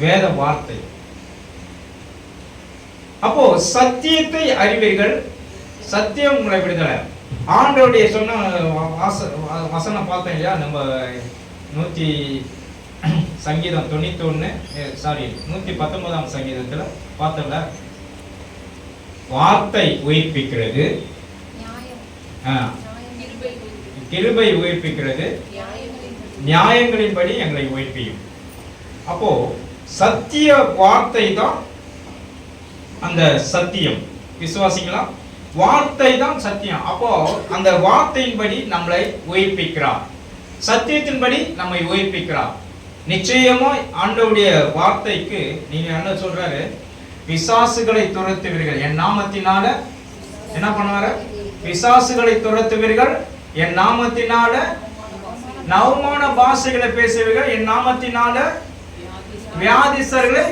வேத வார்த்தை. அப்போ சத்தியத்தை அறிவீர்கள், சத்தியம் உங்களை விடுதலை. ஆண்டவருடைய சொன்ன வசனம் பார்த்தோம் இல்லையா? நம்ம 119 சங்கீதத்துல பார்த்தோம்ல, வார்த்தை உயிர்ப்பிக்கிறது, கிருபை உயிர்ப்பிக்கிறது, நியாயங்களின்படி எங்களை உயிர்ப்பியும். அப்போ சத்திய வார்த்தை தான் அந்த சத்தியம். விசுவாசிங்களா? வார்த்தை தான் சத்தியம். அப்போ அந்த வார்த்தையின்படி நம்மளை உயிர்ப்பிக்கிறார், சத்தியத்தின்படி நம்மை உயிர்ப்பிக்கிறார். நிச்சயமா ஆண்டவருடைய வார்த்தைக்கு நீங்க என்ன சொல்றாரு? பிசாசுகளை துரத்துவீர்கள் என் நாமத்தினால. என்ன பண்ணுவாரு? பிசாசுகளை துரத்துவீர்கள் என் நாமத்தினால, நவமான பாஷைகளை பேசுவீர்கள் என் நாமத்தினால, வியாதிஸ்தர்களை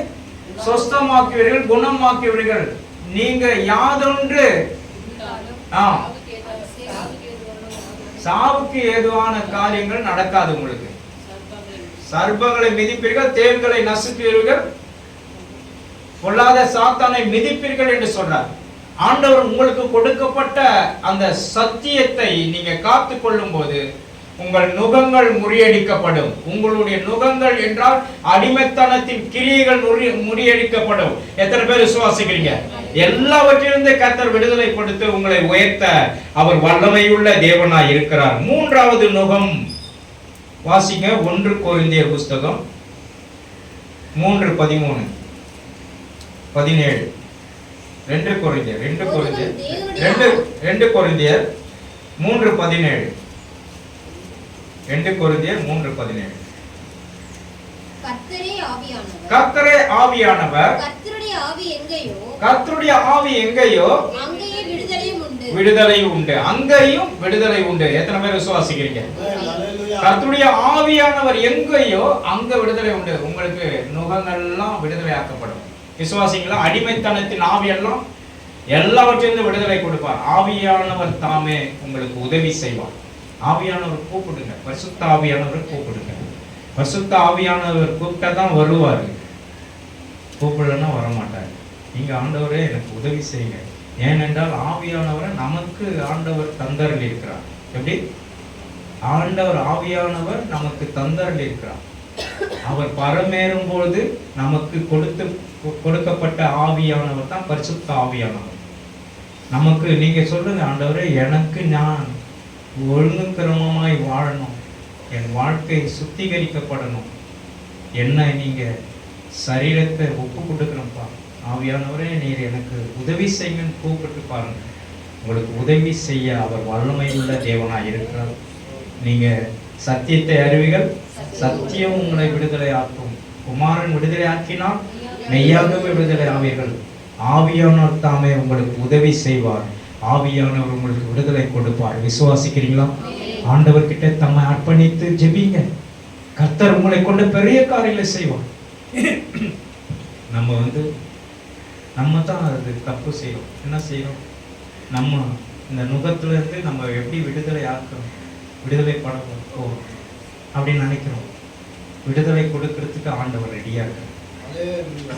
சொஸ்தமாக்குவீர்கள், குணமாக்குவீர்கள். நீங்க யாதொன்று சாவுக்கு ஏதுவான காரியங்கள் நடக்காது உங்களுக்கு. சர்ப்பங்களை மிதிப்பீர்கள், தேள்களை நசுக்குவீர்கள், பொல்லாத சாத்தானை மிதிப்பீர்கள் என்று சொல்றார். ஆண்டவர் உங்களுக்கு கொடுக்கப்பட்ட அந்த சத்தியத்தை நீங்க காத்து கொள்ளும் போது உங்கள் நுகங்கள் முறியடிக்கப்படும். உங்களுடைய நுகங்கள் என்றால் அடிமைத்தனத்தின் கிரியைகள் முறியடிக்கப்படும். எத்தனை பேர் விசுவாசிக்கிறீங்க? எல்லாவற்றிலிருந்து கர்த்தர் விடுதலை கொடுத்து உங்களை உயர்த்த அவர் வல்லமையுள்ள தேவனாய் இருக்கிறார். மூன்றாவது நுகம் வாசிங்க. 1 கொரிந்தியர் புஸ்தகம் 3:13. 17. 2 கொரிந்தியர் 3:17. 2 கொரிந்தியர் 3:17. கர்த்தரே ஆவியானவர். கர்த்தருடைய ஆவி எங்கேயோ விடுதலை உண்டு. அங்கேயும் விடுதலை உண்டு. எத்தனை பேர் விசுவாசிக்கிறீங்க? கர்த்தருடைய ஆவியானவர் எங்கேயோ அங்க விடுதலை உண்டு. உங்களுக்கு நுகங்கள்லாம் விடுதலை ஆக்கப்படும். விசுவாசிங்களா? அடிமைத்தனத்தின் ஆவியெல்லாம் எல்லாவற்றிலிருந்து விடுதலை கொடுப்பார். ஆவியானவர் தாமே உங்களுக்கு உதவி செய்வார். ஆவியானவர் கூப்பிடுங்க. பரிசுத்த ஆவியானவர் கூப்பிடுங்க. பரிசுத்த ஆவியானவர் கூப்பிட்டா தான் வருவார். கூப்பிடலன்னா வரமாட்டார். நீங்க ஆண்டவரே எனக்கு உதவி செய்யுங்க. ஏனென்றால் ஆவியானவரை நமக்கு ஆண்டவர் தந்தரில் இருக்கிறார். எப்படி? ஆண்டவர் ஆவியானவர் நமக்கு தந்தரில் இருக்கிறார். அவர் பரமேறும் பொழுது நமக்கு கொடுக்கப்பட்ட ஆவியானவர் தான் பரிசுத்த ஆவியானவர். நமக்கு நீங்க சொல்லுங்க, ஆண்டவரே எனக்கு நான் ஒழுங்கு கிரமமாய் வாழணும், என் வாழ்க்கை சுத்திகரிக்கப்படணும், என்ன நீங்க சரீரத்தை ஒப்பு கொடுக்கணும்ப்பா. ஆவியானவரே நீர் எனக்கு உதவி செய்யுங்கன்னு கூப்பிட்டு பாருங்க. உங்களுக்கு உதவி செய்ய அவர் வல்லமை உள்ள தேவனாய் இருக்கிறார். நீங்க சத்தியத்தை அறிவீர்கள், சத்தியம் உங்களை விடுதலை ஆக்கும். குமாரன் விடுதலை ஆக்கினால் மெய்யாகவே விடுதலை ஆவீர்கள். ஆவியானவர் தாமே உங்களுக்கு உதவி செய்வார். ஆவியானவர் உங்களுக்கு விடுதலை கொடுப்பார். விசுவாசிக்கிறீங்களா? ஆண்டவர்கிட்ட தம்மை அர்ப்பணித்து ஜெபிங்க. கர்த்தர் உங்களை கொண்டு பெரிய காரியங்களை செய்வார். நம்ம தான் அது தப்பு செய்யறோம். என்ன செய்யறோம்? நம்ம இந்த நுகத்துல இருந்து நம்ம எப்படி விடுதலை ஆக்கணும், விடுதலை போகிறோம் அப்படின்னு நினைக்கிறோம். விடுதலை கொடுக்கறதுக்கு ஆண்டவர் ரெடியா இருக்கார்.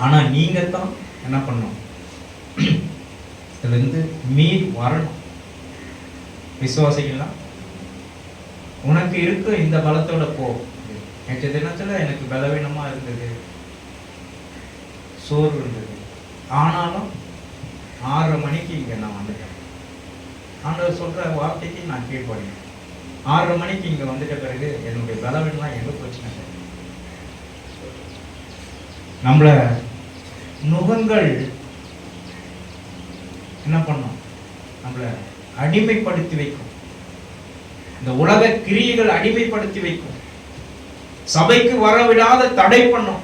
ஆனா நீங்க தான் என்ன பண்ணணும்? இதுல இருந்து மீறி வரணும். விசுவாசிக்கலாம்? உனக்கு இருக்க இந்த பலத்தோட போ. நேற்று தினத்துல எனக்கு பலவீனமா இருந்தது, சோர்வு இருந்தது. ஆனாலும் 6:30 மணிக்கு இங்க நான் வந்துட்டேன். ஆண்டவர் சொல்ற வார்த்தைக்கு நான் கீழ்ப்படினேன். 6:30 மணிக்கு இங்க வந்துட்ட பிறகு என்னுடைய பலவீனம்லாம் எங்க பிரச்சனை இல்லை. நம்மள நுகங்கள் என்ன பண்ணும்? நம்மள அடிமைப்படுத்தி வைக்கும். இந்த உலக கிரியைகள் அடிமைப்படுத்தி வைக்கும். சபைக்கு வரவிடாத தடை பண்ணும்.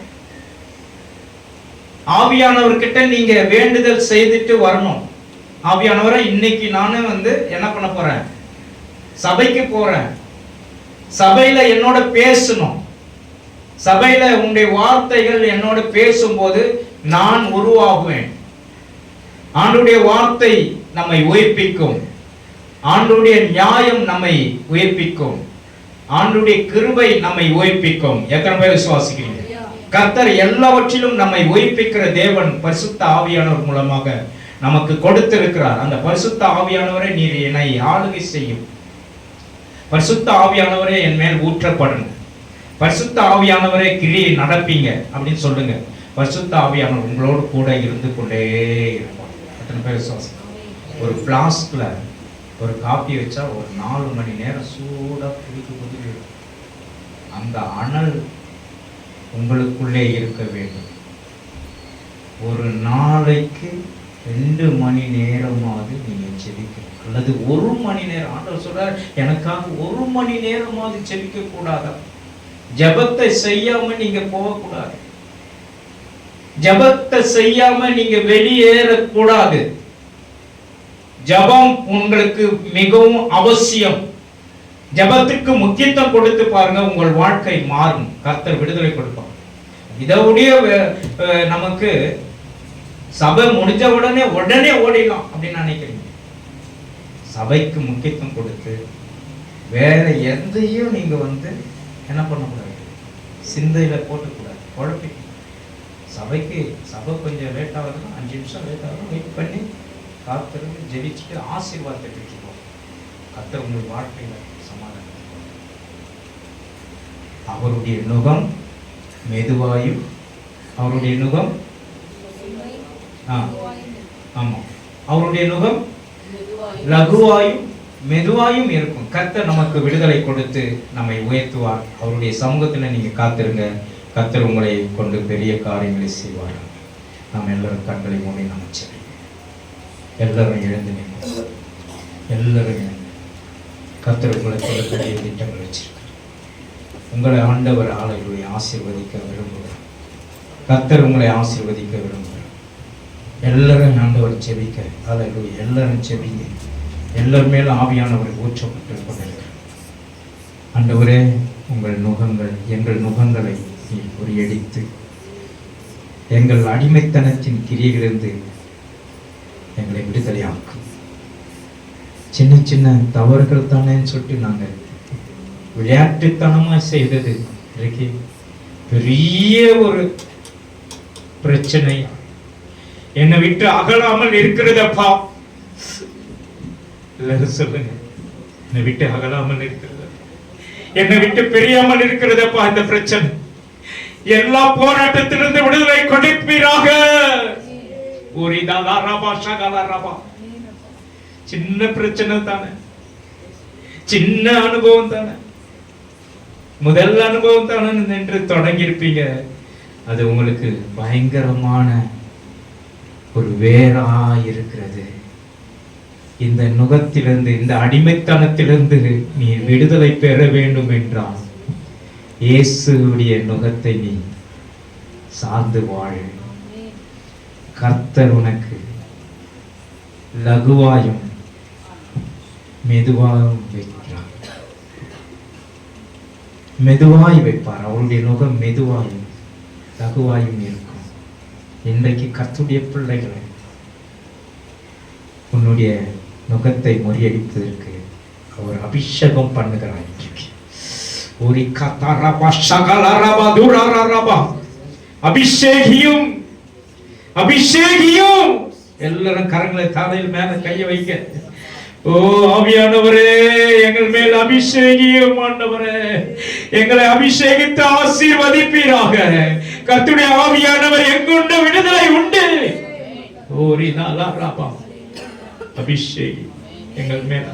ஆவியானவர்கிட்ட நீங்க வேண்டுதல் செய்துட்டு வரணும். ஆவியானவரை இன்னைக்கு நானே என்ன பண்ண போறேன்? சபைக்கு போறேன். சபையில என்னோட பேசணும். சபையில உங்களுடைய வார்த்தைகள் என்னோட பேசும்போது நான் உருவாகுவேன். ஆண்டுடைய வார்த்தை நம்மை உயிர்ப்பிக்கும். ஆண்டுடைய நியாயம் நம்மை உயிர்ப்பிக்கும். ஆண்டுடைய கிருபை நம்மை உயிர்ப்பிக்கும். எத்தனை பேர் விசுவாசிக்கிறீங்க? கர்த்தர் எல்லாவற்றிலும் நம்மை உயிர்ப்பிக்கிற தேவன் பரிசுத்த ஆவியானவர் மூலமாக நமக்கு கொடுத்திருக்கிறார். அந்த பரிசுத்த ஆவியானவரை நீர் என்னை ஆளுகை செய்யும். பரிசுத்த ஆவியானவரே என் மேல் ஊற்றப்படணும். பரிசுத்த ஆவியானவரே கிரியை நடப்பீங்க அப்படின்னு சொல்லுங்க. பரிசுத்த ஆவியானவர் உங்களோடு கூட இருந்து கொண்டே இருப்பார். எத்தனை பேர் விசுவாசம்? ஒரு பிளாஸ்க்ல ஒரு காப்பி வச்சா ஒரு 4 மணி நேரம் சூடா குடிக்கும் போது அந்த அனல் உங்களுக்குள்ளே இருக்க வேண்டும். ஒரு நாளைக்கு 2 மணி நேரமாவது நீங்க ஜெபிக்கணும், அல்லது 1 மணி நேரம். ஆண்டவர் சொல்றார், எனக்காக 1 மணி நேரமாவது ஜெபிக்க கூடாதா? ஜெபத்தை செய்யாம நீங்க போகக்கூடாது. ஜெபத்தை செய்யாம நீங்க வெளியேறக்கூடாது. ஜெபம் உங்களுக்கு மிகவும் அவசியம். ஜெபத்துக்கு முக்கியத்துவம் கொடுத்து பாருங்க, உங்கள் வாழ்க்கை மாறும். கர்த்தர் விடுதலை கொடுப்பார். இதோடைய நமக்கு சபை முடிஞ்ச உடனே ஓடிடலாம் அப்படின்னு நினைக்கிறீங்க. சபைக்கு முக்கியத்துவம் கொடுத்து வேற எதையும் நீங்க என்ன பண்ணக்கூடாது? சிந்தையில போட்டுக்கூடாது, குழப்பி. சபை கொஞ்சம் லேட் ஆகுதுன்னா 5 நிமிஷம் லேட் ஆகுது, வெயிட் பண்ணி காத்திருந்து ஜெபிச்சுட்டு ஆசீர்வாதத்தை பெற்றுக்கோம். கர்த்தர் உங்கள் வாழ்க்கையில சமாதானம். அவருடைய நுகம் மெதுவாயும், அவருடைய நுகம் ஆமா, அவருடைய நுகம் லகுவாயும் மெதுவாயும் இருக்கும். கர்த்தர் நமக்கு விடுதலை கொடுத்து நம்மை உயர்த்துவார். அவருடைய சமூகத்துல நீங்க காத்திருங்க. கர்த்தர் உங்களை கொண்டு பெரிய காரியங்களை செய்வார். நாம் எல்லாரும் கண்களை மூடி நம்ம செல்லுங்க. எல்லாரும் எழுந்து நின்று எல்லாரும் எழுந்து. கர்த்தர் உங்களை சொல்லக்கூடிய திட்டங்கள் வச்சிருக்கார். உங்களை ஆண்டவர் ஆலையை ஆசீர்வதிக்க விரும்புகிறார். கர்த்தர் உங்களை ஆசீர்வதிக்க விரும்புகிறார். எல்லாரும் ஆண்டவர் செபிக்க ஆலையை எல்லாரும் செபிங்க. எல்லார் மேலும் ஆவியானவர் ஊற்றப்பட்டு கொண்டிருக்கிறார். ஆண்டவரே, உங்கள் நுகங்கள் எங்கள் நுகங்களை நீர் பொறியடித்து எங்கள் அடிமைத்தனத்தின் கிரியைகளிலிருந்து எங்களை விடுதலையாக்கும். சின்ன சின்ன தவறுகள் தானேன்னு சொல்லிட்டு நாங்கள் விளையாட்டுத்தனமா செய்தது இன்றைக்கு பெரிய ஒரு பிரச்சனை என்னை விட்டு அகலாமல் இருக்கிறதப்பா. எல்லாரும் சொல்லுங்க, என்னை விட்டு அகலாமல் இருக்கிறது, என்னை விட்டு பிரியாமல் இருக்கிறதப்பா. இந்த பிரச்சனை எல்லா போராட்டத்திலிருந்து விடுதலை கொடுப்பீராக. சின்ன பிரச்சனை தானே, சின்ன அனுபவம் தானே, முதல் அனுபவம் தானே என்று தொடங்கி இருப்பீங்க. அது உங்களுக்கு பயங்கரமான ஒரு வேரா இருக்கிறது. இந்த நுகத்திலிருந்து, இந்த அடிமைத்தனத்திலிருந்து நீ விடுதலை பெற வேண்டும் என்றால் இயேசுடைய நுகத்தை நீ சார்ந்து வாழ. கர்த்தர் உனக்கு லகுவாயும் மெதுவாயும் வைக்கிறார். மெதுவாய் வைப்பார். அவருடைய நுகம் மெதுவாயும் லகுவாயும் இருக்கும். இன்றைக்கு கர்த்தருடைய பிள்ளைகளை உன்னுடைய நுகத்தை முறியடிப்பதற்கு அவர் அபிஷேகம் பண்ணுகிறார். அபிஷேகியும் அபிஷேகியும். எல்லாரும் கரங்களை தலையில் மேல கைய வைக்க. ஓ ஆவியானவரே, எங்கள் மேல் அபிஷேகியும். ஆண்டவரே, எங்களை அபிஷேகித்து ஆசீர்வதிப்பீராக. கர்த்தருடைய ஆவியானவர் எங்குண்டு விடுதலை உண்டு. ஓரி நாலா ராபா. அபிஷேகி எங்கள் மேல்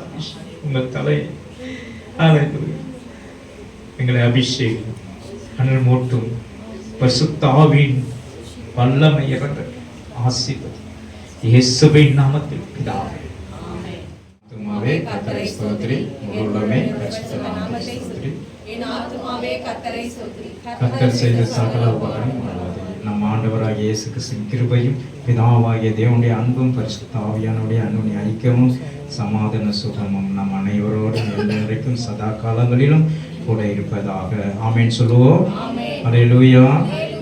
உங்கள் தலை எங்களை அபிஷேகி அனல் மூட்டும் பரிசுத்த ஆவியின் வல்லமை இறங்க ஆசீர்வதி இயேசுவின் நாமத்தில் பிதாவே. ஆத்துமாவே கர்த்தரை ஸ்தோத்திரி, முழு உள்ளமே பரிசுத்த நாமத்தை ஸ்தோத்திரி. என் ஆத்துமாவே கர்த்தரை ஸ்தோத்திரி. கர்த்தர் செய்த சகல உபகாரம் நல்லது. நம் ஆண்டவராகிய இயேசு கிறிஸ்துவின் கிருபையும் பிதாவாகிய தேவனுடைய அன்பும் பரிசுத்த ஆவியானவருடைய அன்புடைய ஐக்கியமும் சமாதான சுகமும் நம் அனைவரோடும் என்றென்றைக்கும் சதா காலங்களிலும் கூட இருப்பதாக. ஆமென் சொல்லுவோம். அல்லேலூயா,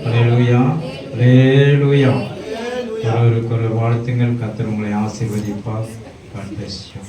அல்லேலூயா, அல்லேலூயா. ஒருவருக்கு ஒரு வாழ்த்துங்கள். கர்த்தர் உங்களை ஆசீர்வதிப்பார். God bless you.